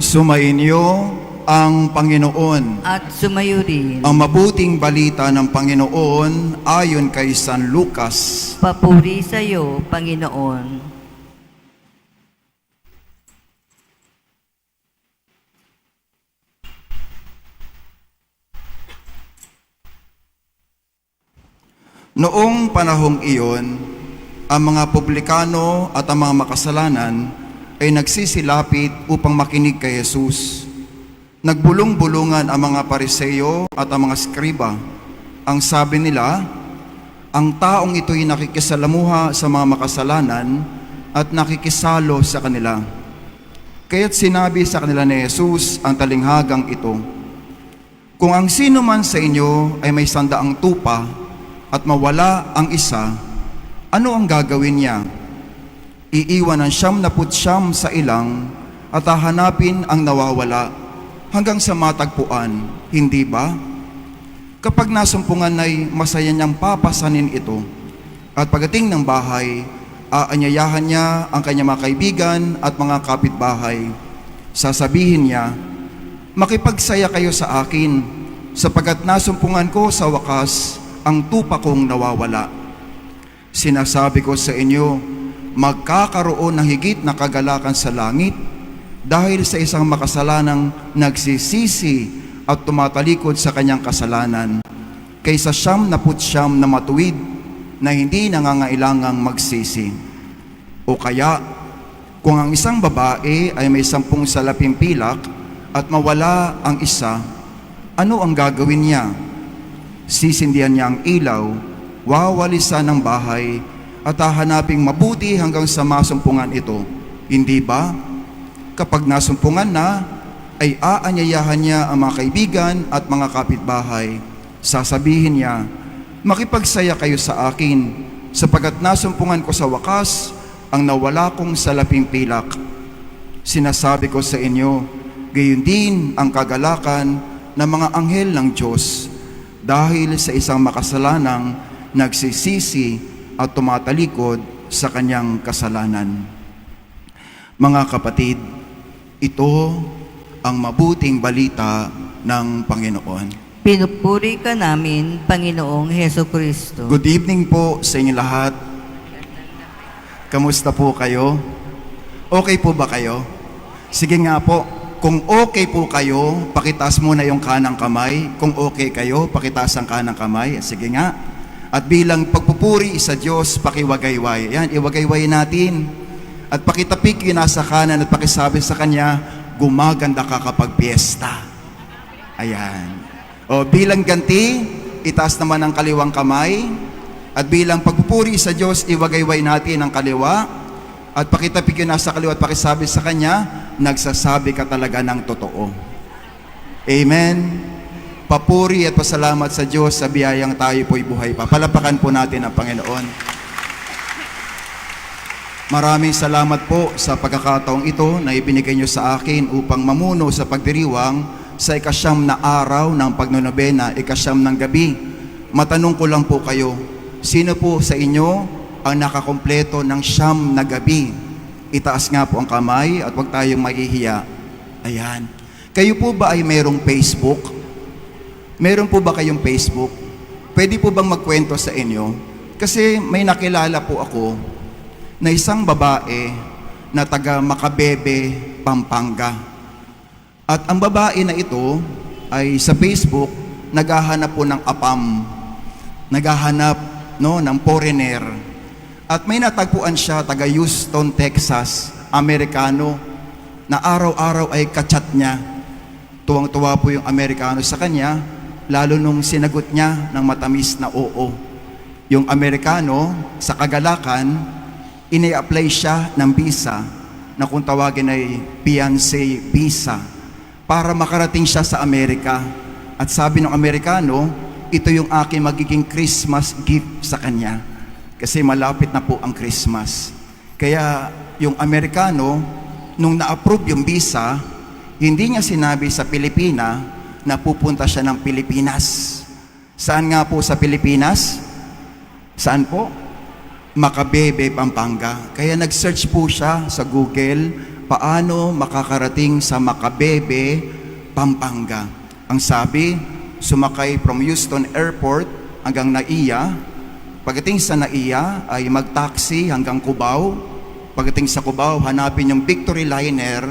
Sumainyo ang Panginoon. At sumayo rin. Ang mabuting balita ng Panginoon ayon kay San Lucas. Papuri sa iyo, Panginoon. Noong panahong iyon, ang mga publikano at ang mga makasalanan ay nagsisilapit upang makinig kay Jesus. Nagbulong-bulungan ang mga Pariseo at ang mga skriba. Ang sabi nila, ang taong ito'y nakikisalamuha sa mga makasalanan at nakikisalo sa kanila. Kaya't sinabi sa kanila ni Jesus ang talinghagang ito, kung ang sino man sa inyo ay may 100 tupa at mawala ang isa, ano ang gagawin niya? Iiwan ang 99 sa ilang at hahanapin ang nawawala hanggang sa matagpuan, hindi ba? Kapag nasumpungan ay masaya niyang papasanin ito at pagdating ng bahay, aanyayahan niya ang kanyang mga kaibigan at mga kapitbahay. Sasabihin niya, makipagsaya kayo sa akin sapagkat nasumpungan ko sa wakas ang tupa kong nawawala. Sinasabi ko sa inyo, magkakaroon ng higit na kagalakan sa langit dahil sa isang makasalanang nagsisisi at tumatalikod sa kanyang kasalanan kaysa 99 na matuwid na hindi nangangailangang magsisi. O kaya, kung ang isang babae ay may 10 salaping pilak at mawala ang isa, ano ang gagawin niya? Sisindihan niya ang ilaw, wawalisan ng bahay, at hahanaping mabuti hanggang sa masumpungan ito. Hindi ba? Kapag nasumpungan na, ay aanyayahan niya ang mga kaibigan at mga kapitbahay. Sasabihin niya, makipagsaya kayo sa akin, sapagkat nasumpungan ko sa wakas ang nawala kong salaping pilak. Sinasabi ko sa inyo, gayon din ang kagalakan ng mga anghel ng Diyos dahil sa isang makasalanang nagsisisi at tumatalikod sa kanyang kasalanan. Mga kapatid, ito ang mabuting balita ng Panginoon. Pinupuri ka namin, Panginoong Heso Kristo. Good evening po sa inyo lahat. Kamusta po kayo? Okay po ba kayo? Sige nga po, kung okay po kayo, pakitaas muna yung kanang kamay. Kung okay kayo, pakitaas ang kanang kamay. Sige nga. At bilang pagpupuri sa Diyos, pakiwagayway. Yan, iwagayway natin. At pakitapik yung nasa kanan at pakisabi sa Kanya, gumaganda ka kapag piyesta. Ayan. O bilang ganti, itaas naman ang kaliwang kamay. At bilang pagpupuri sa Diyos, iwagayway natin ang kaliwa. At pakitapik yung nasa kaliwa at pakisabi sa Kanya, nagsasabi ka talaga ng totoo. Amen. Papuri at pasalamat sa Diyos sa biyayang tayo po'y buhay pa. Palapakan po natin ang Panginoon. Maraming salamat po sa pagkakataong ito na ibinigay niyo sa akin upang mamuno sa pagdiriwang sa 9 na araw ng pagnonobena, 9 ng gabi. Matanong ko lang po kayo, sino po sa inyo ang nakakompleto ng 9 na gabi? Itaas nga po ang kamay at huwag tayong mahihiya. Ayan. Kayo po ba ay mayroong Facebook? Meron po ba kayong Facebook? Pwede po bang magkwento sa inyo? Kasi may nakilala po ako na isang babae na taga Macabebe, Pampanga. At ang babae na ito ay sa Facebook naghahanap po ng apam. Naghahanap ng foreigner. At may natagpuan siya, taga Houston, Texas, Amerikano, na araw-araw ay kachat niya. Tuwang-tuwa po yung Amerikano sa kanya, lalo nung sinagot niya ng matamis na oo. Yung Amerikano, sa kagalakan, ini-apply siya ng visa na kung tawagin ay fiancé visa para makarating siya sa Amerika. At sabi ng Amerikano, ito yung aking magiging Christmas gift sa kanya. Kasi malapit na po ang Christmas. Kaya yung Amerikano, nung na-approve yung visa, hindi niya sinabi sa Pilipina na pupunta siya ng Pilipinas. Saan nga po sa Pilipinas? Saan po? Macabebe, Pampanga. Kaya nag-search po siya sa Google paano makakarating sa Macabebe, Pampanga. Ang sabi, sumakay from Houston Airport hanggang Naiya. Pagdating sa Naiya ay mag-taxi hanggang Cubao. Pagdating sa Cubao, hanapin yung Victory Liner,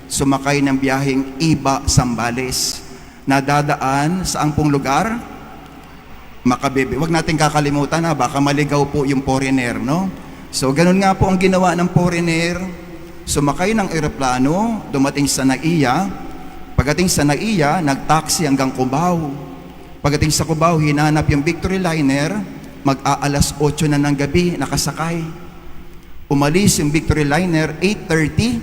sumakay ng biyaheng Iba, Zambales. Nadadaan sa pong lugar? Macabebe. Huwag natin kakalimutan baka maligaw po yung foreigner, no? So, ganun nga po ang ginawa ng foreigner. Sumakay ng eroplano, dumating sa Naiya. Pagdating sa Naiya, nag-taxi hanggang Cubao. Pagdating sa Cubao, hinanap yung Victory Liner, mag-aalas 8 na ng gabi, nakasakay. Umalis yung Victory Liner, 8:30,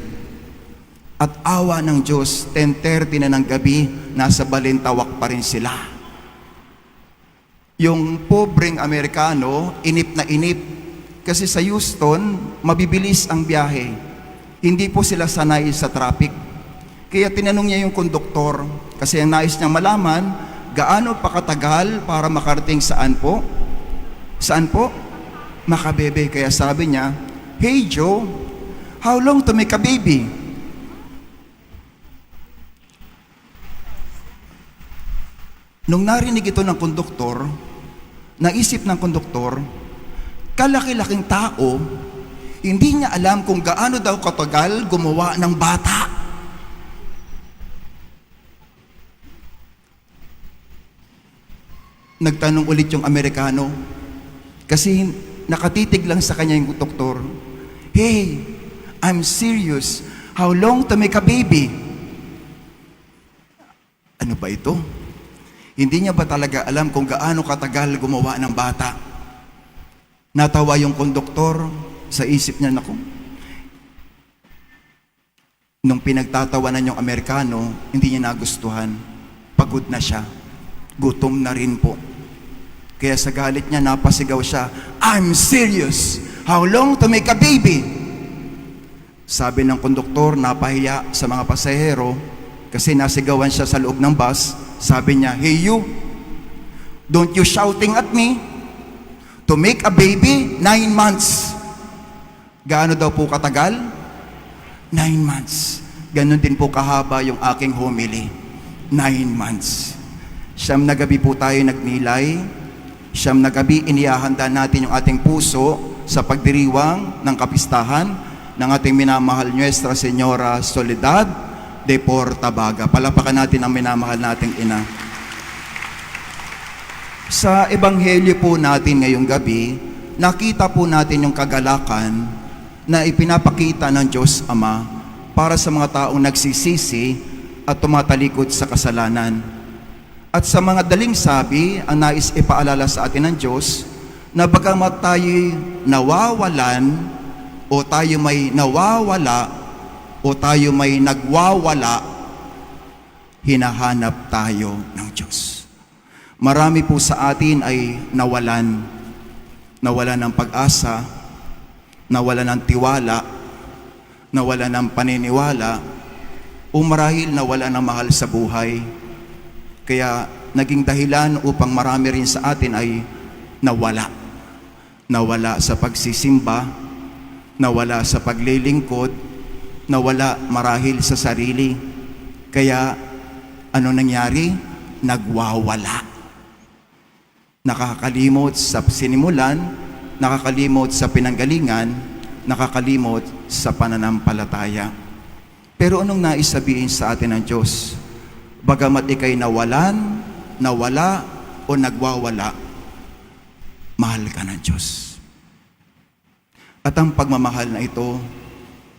at awa ng Diyos, 10:30 na ng gabi, nasa Balintawak pa rin sila. Yung pobreng Amerikano, inip na inip. Kasi sa Houston, mabibilis ang biyahe. Hindi po sila sanay sa traffic. Kaya tinanong niya yung konduktor, kasi ang nais niyang malaman, gaano pa katagal para makarating saan po? Saan po? Macabebe. Kaya sabi niya, "Hey Joe, how long to make a baby?" Nung narinig ito ng konduktor, naisip ng konduktor, kalaki-laking tao, hindi niya alam kung gaano daw katagal gumawa ng bata. Nagtanong ulit yung Amerikano, kasi nakatitig lang sa kanya yung konduktor, "Hey, I'm serious. How long to make a baby?" Ano ba ito? Hindi niya ba talaga alam kung gaano katagal gumawa ng bata? Natawa yung konduktor, sa isip niya, naku. Nung pinagtatawanan yung Amerikano, hindi niya nagustuhan. Pagod na siya. Gutom na rin po. Kaya sa galit niya, napasigaw siya, "I'm serious. How long to make a baby?" Sabi ng konduktor, napahiya sa mga pasahero, kasi nasigawan siya sa loob ng bus. Sabi niya, "Hey you, don't you shouting at me? To make a baby, 9 months. Gaano daw po katagal? 9 months. Ganon din po kahaba yung aking homily. 9 months. Siyam na gabi po tayo nagnilay. Siyam na gabi inihahanda natin yung ating puso sa pagdiriwang ng kapistahan ng ating minamahal Nuestra Señora Soledad de Portabaga. Palapakan natin ang minamahal nating ina. Sa ebanghelyo po natin ngayong gabi, nakita po natin yung kagalakan na ipinapakita ng Diyos Ama para sa mga taong nagsisisi at tumatalikod sa kasalanan. At sa mga daling sabi, ang nais ipaalala sa atin ng Diyos, na bagamat tayo'y nawawalan o tayo may nawawala o tayo may nagwawala, hinahanap tayo ng Diyos. Marami po sa atin ay nawalan ng pag-asa, nawalan ng tiwala, nawalan ng paniniwala, o marahil nawalan ng mahal sa buhay. Kaya naging dahilan upang marami rin sa atin ay nawala. Nawala sa pagsisimba, nawala sa paglilingkod, nawala marahil sa sarili. Kaya ano nangyari? Nagwawala. Nakakalimot sa sinimulan, nakakalimot sa pinanggalingan, nakakalimot sa pananampalataya. Pero anong nais sabihin sa atin ng Diyos? Bagamat ikay nawalan, nawala, o nagwawala, mahal ka ng Diyos. At ang pagmamahal na ito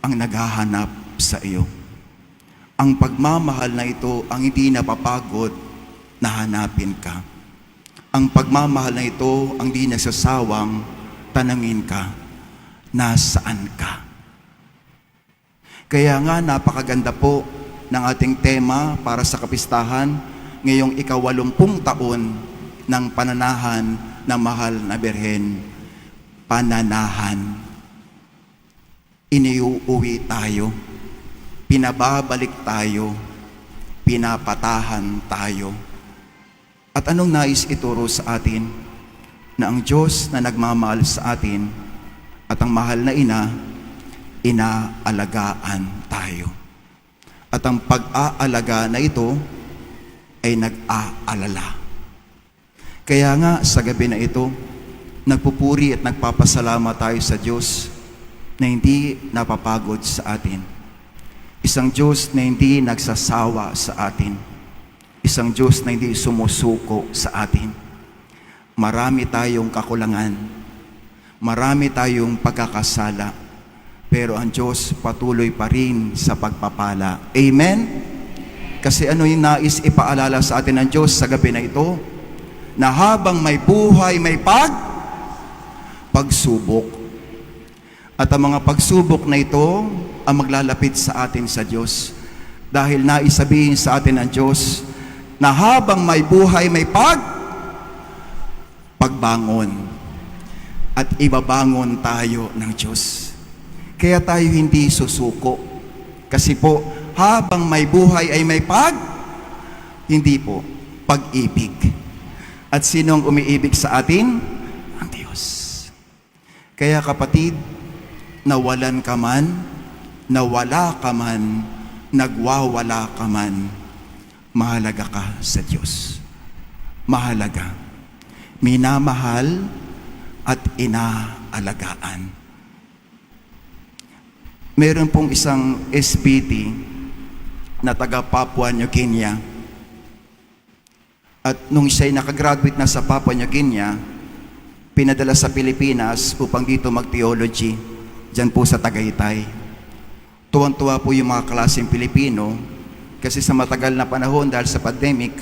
ang naghahanap sa iyo. Ang pagmamahal na ito ang hindi napapagod na hanapin ka. Ang pagmamahal na ito ang hindi nasasawang tanangin ka, nasaan ka. Kaya nga napakaganda po ng ating tema para sa kapistahan ngayong ika-80 taon ng pananahan ng mahal na Birhen. Pananahan. Iniuuwi tayo, pinababalik tayo, pinapatahan tayo. At anong nais ituro sa atin? Na ang Diyos na nagmamahal sa atin at ang mahal na ina, inaalagaan tayo. At ang pag-aalaga na ito ay nag-aalala. Kaya nga sa gabi na ito, nagpupuri at nagpapasalamat tayo sa Diyos na hindi napapagod sa atin. Isang Diyos na hindi nagsasawa sa atin. Isang Diyos na hindi sumusuko sa atin. Marami tayong kakulangan. Marami tayong pagkakasala. Pero ang Diyos patuloy pa rin sa pagpapala. Amen? Kasi ano yung nais ipaalala sa atin ng Diyos sa gabi na ito? Na habang may buhay, may pagsubok. At ang mga pagsubok na ito ang maglalapit sa atin sa Diyos. Dahil naisabihin sa atin ng Diyos na habang may buhay, may pagbangon. At ibabangon tayo ng Diyos. Kaya tayo hindi susuko. Kasi po, habang may buhay ay may hindi po, pag-ibig. At sino ang umiibig sa atin? Ang Diyos. Kaya kapatid, nawalan ka man, nawala ka man, nagwawala ka man, mahalaga ka sa Diyos. Mahalaga. Minamahal at inaalagaan. Meron pong isang SPT na taga Papua New Guinea. At nung siya'y nakagraduate na sa Papua New Guinea, pinadala sa Pilipinas upang dito mag-theology, dyan po sa Tagaytay. Tuwang-tuwa po yung mga klaseng Pilipino kasi sa matagal na panahon dahil sa pandemic,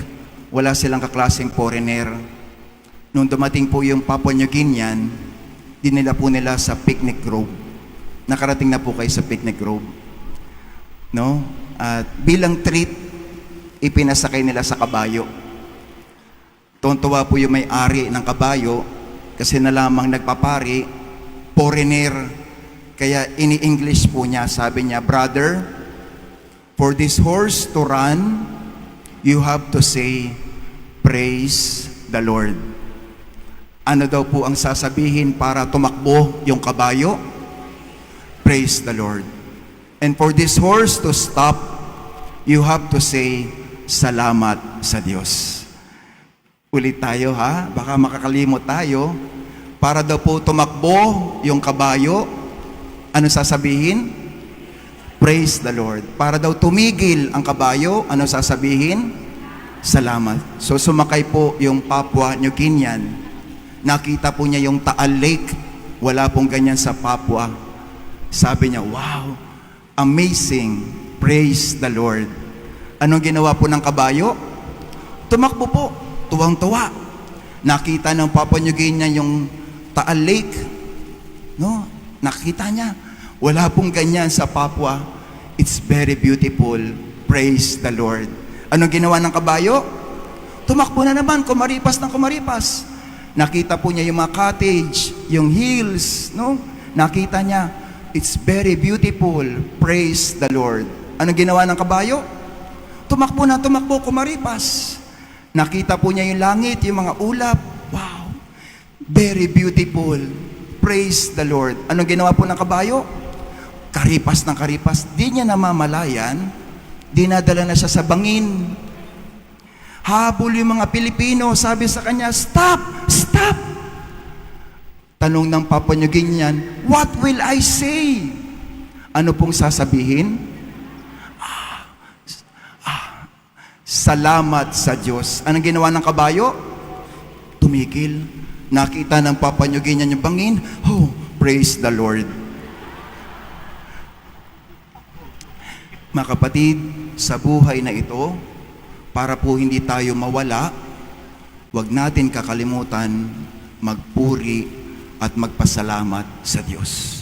wala silang kaklaseng foreigner. Nung dumating po yung Papua New Guinean, dinila po nila sa Picnic Grove. Nakarating na po kayo sa Picnic Grove. No? At bilang treat, ipinasakay nila sa kabayo. Tuwang-tuwa po yung may-ari ng kabayo kasi nalamang nagpapari, foreigner. Kaya ini-English po niya, sabi niya, "Brother, for this horse to run, you have to say, praise the Lord." Ano daw po ang sasabihin para tumakbo yung kabayo? Praise the Lord. And for this horse to stop, you have to say, salamat sa Diyos. Ulit tayo ha, baka makakalimot tayo. Para daw po tumakbo yung kabayo, ano sasabihin? Praise the Lord. Para daw tumigil ang kabayo, ano sasabihin? Salamat. So sumakay po yung Papua New Guinean. Nakita po niya yung Taal Lake. Wala pong ganyan sa Papua. Sabi niya, wow, amazing. Praise the Lord. Anong ginawa po ng kabayo? Tumakbo po. Tuwang-tuwa. Nakita ng Papua New Guinea yung Taal Lake. No? Nakita niya. Wala pong ganyan sa Papua. It's very beautiful. Praise the Lord. Anong ginawa ng kabayo? Tumakbo na naman, kumaripas ng kumaripas. Nakita po niya yung mga cottage, yung hills, no? Nakita niya, it's very beautiful. Praise the Lord. Anong ginawa ng kabayo? Tumakbo na tumakbo, kumaripas. Nakita po niya yung langit, yung mga ulap. Wow! Very beautiful. Praise the Lord. Anong ginawa po ng kabayo? Karipas ng karipas. Di niya namamalayan, dinadala na siya sa bangin. Habol yung mga Pilipino, sabi sa kanya, "Stop! Stop!" Tanong ng Papua New Guinean, "What will I say?" Ano pong sasabihin? Salamat sa Diyos. Anong ginawa ng kabayo? Tumigil. Nakita ng Papua New Guinean yung bangin. Oh, praise the Lord. Mga kapatid, sa buhay na ito, para po hindi tayo mawala, huwag natin kakalimutan magpuri at magpasalamat sa Diyos.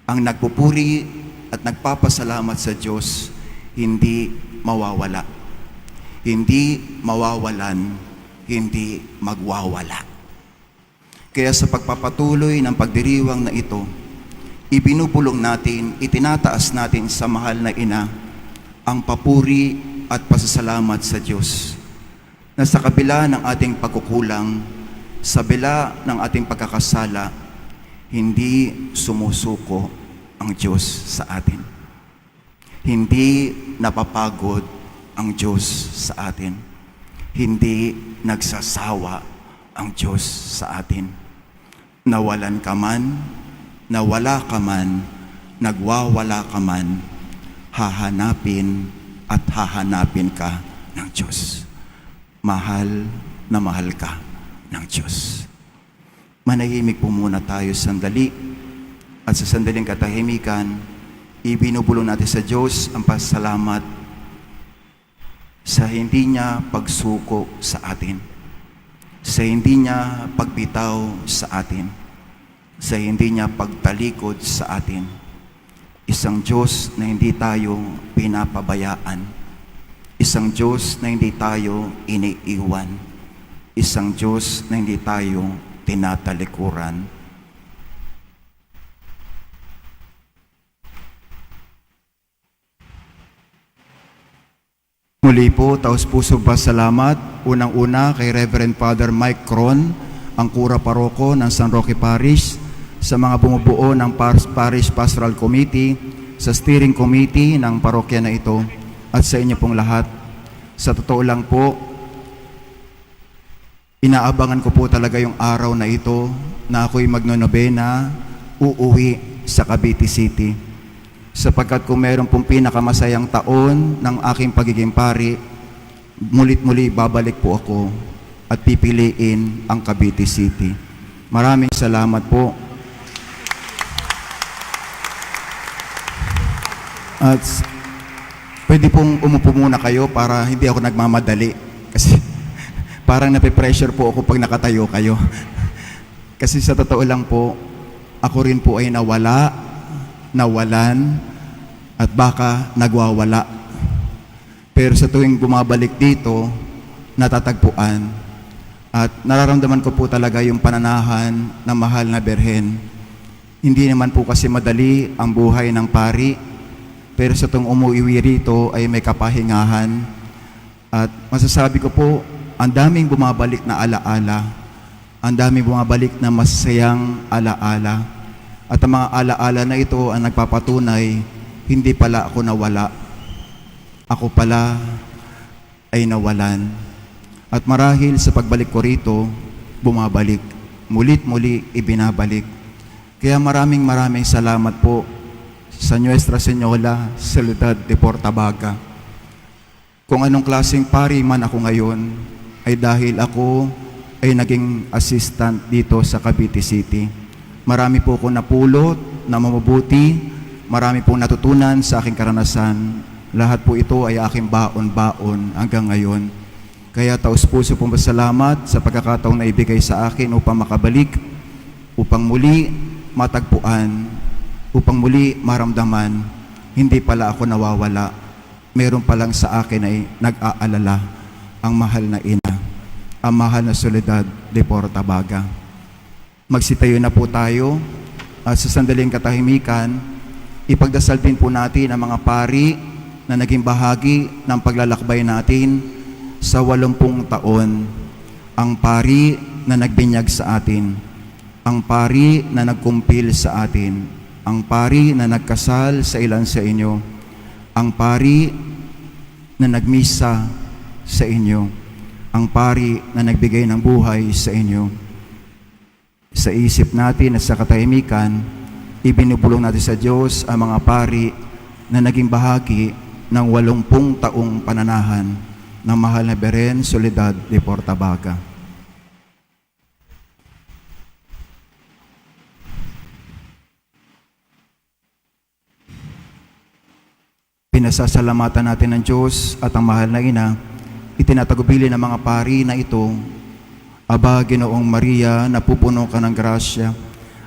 Ang nagpupuri at nagpapasalamat sa Diyos, hindi mawawala. Hindi mawawalan, hindi magwawala. Kaya sa pagpapatuloy ng pagdiriwang na ito, ibinubulong natin, itinataas natin sa mahal na ina ang papuri at pasasalamat sa Diyos na sa kabila ng ating pagkukulang, sa kabila ng ating pagkakasala, hindi sumusuko ang Diyos sa atin. Hindi napapagod ang Diyos sa atin. Hindi nagsasawa ang Diyos sa atin. Nawalan ka man, nawala ka man, nagwawala ka man, hahanapin at hahanapin ka ng Diyos. Mahal na mahal ka ng Diyos. Manahimik po muna tayo sandali at sa sandaling katahimikan, ibinubulong natin sa Diyos ang pasalamat sa hindi niya pagsuko sa atin, sa hindi niya pagbitaw sa atin, sa hindi niya pagtalikod sa atin. Isang Diyos na hindi tayo pinapabayaan, isang Diyos na hindi tayo iniiwan, isang Diyos na hindi tayo tinatalikuran. Muli po, taos-pusong pasalamat, unang-una kay Reverend Father Mike Cron, ang Kura Paroko ng San Roque Parish, sa mga bumubuo ng Parish Pastoral Committee, sa Steering Committee ng parokya na ito, at sa inyo pong lahat. Sa totoo lang po, inaabangan ko po talaga yung araw na ito na ako'y magnonobena, uuwi sa Cavite City. Sapagkat kung meron pong pinakamasayang taon ng aking pagiging pari, mulit-muli babalik po ako at pipiliin ang Cavite City. Maraming salamat po. At pwede pong umupo muna kayo para hindi ako nagmamadali. Kasi parang nape-pressure po ako pag nakatayo kayo. Kasi sa totoo lang po, ako rin po ay nawalan, at baka nagwawala. Pero sa tuwing bumabalik dito, natatagpuan. At nararamdaman ko po talaga yung pananahan ng mahal na Birhen. Hindi naman po kasi madali ang buhay ng pari, pero sa tuwing umuwi rito ay may kapahingahan. At masasabi ko po, ang daming bumabalik na alaala, ang daming bumabalik na masayang alaala. At ang mga alaala na ito ang nagpapatunay, hindi pala ako nawala. Ako pala ay nawalan. At marahil sa pagbalik ko rito, bumabalik. Mulit-muli ibinabalik. Kaya maraming salamat po sa Nuestra Señora Soledad de Portabaga. Kung anong klaseng pari man ako ngayon, ay dahil ako ay naging assistant dito sa Cavite City. Marami po akong napulot na mabubuti, marami pong natutunan sa aking karanasan. Lahat po ito ay aking baon-baon hanggang ngayon. Kaya taos-puso pong pasalamat sa pagkakataong na ibigay sa akin upang makabalik, upang muli matagpuan, upang muli maramdaman, hindi pala ako nawawala. Meron palang sa akin ay nag-aalala, ang mahal na ina, ang mahal na Soledad de Portabaga. Magsitayo na po tayo at sa sandaling katahimikan, ipagdasal din po natin ang mga pari na naging bahagi ng paglalakbay natin sa 80 taon. Ang pari na nagbinyag sa atin, ang pari na nagkumpil sa atin, ang pari na nagkasal sa ilan sa inyo, ang pari na nagmisa sa inyo, ang pari na nagbigay ng buhay sa inyo. Sa isip natin at sa katahimikan, ibinubulong natin sa Diyos ang mga pari na naging bahagi ng 80 taong pananahan ng mahal na Birhen Soledad de Portabaga. Pinasasalamatan natin ng Diyos at ang mahal na ina, itinatagubili ng mga pari na ito. Aba, Ginoong Maria, napupuno ka ng grasya,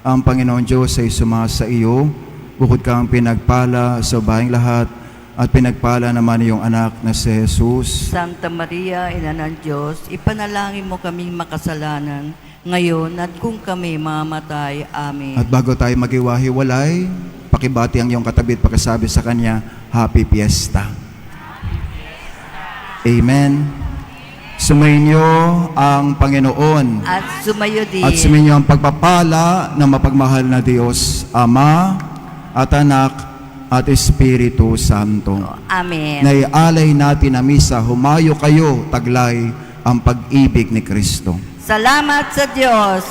ang Panginoon Diyos ay sumasa iyo, bukod kang pinagpala sa babaeng lahat, at pinagpala naman iyong anak na si Jesus. Santa Maria, Ina ng Diyos, ipanalangin mo kaming makasalanan, ngayon at kung kami mamatay. Amen. At bago tayo magiwahiwalay, pakibati ang iyong katabi at pagkasabi sa kanya, Happy Fiesta. Amen. Sumainyo ang Panginoon. At sumayo din. At sumainyo ang pagpapala ng mapagmahal na Diyos, Ama, at Anak, at Espiritu Santo. Amen. Naialay natin na misa, humayo kayo, taglay ang pag-ibig ni Kristo. Salamat sa Diyos.